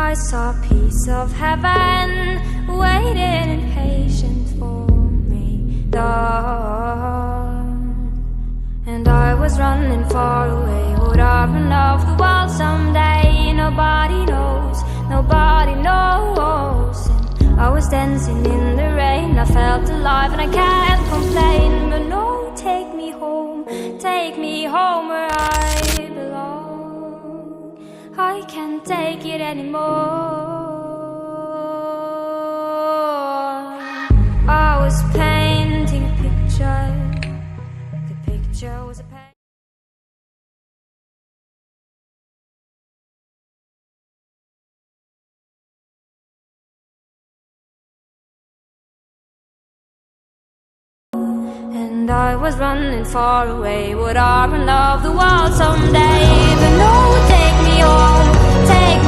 I saw a piece of heaven waiting impatient for me, dawn. And I was running far away. Would I run off the world someday? Nobody knows, nobody knows. And I was dancing in the rain. I felt alive and I can't complain. But no, take me home where I belong. I can't take it anymore. I was painting a picture. The picture was a painting. And I was running far away. Would I run off the world someday? But no, take me home, take me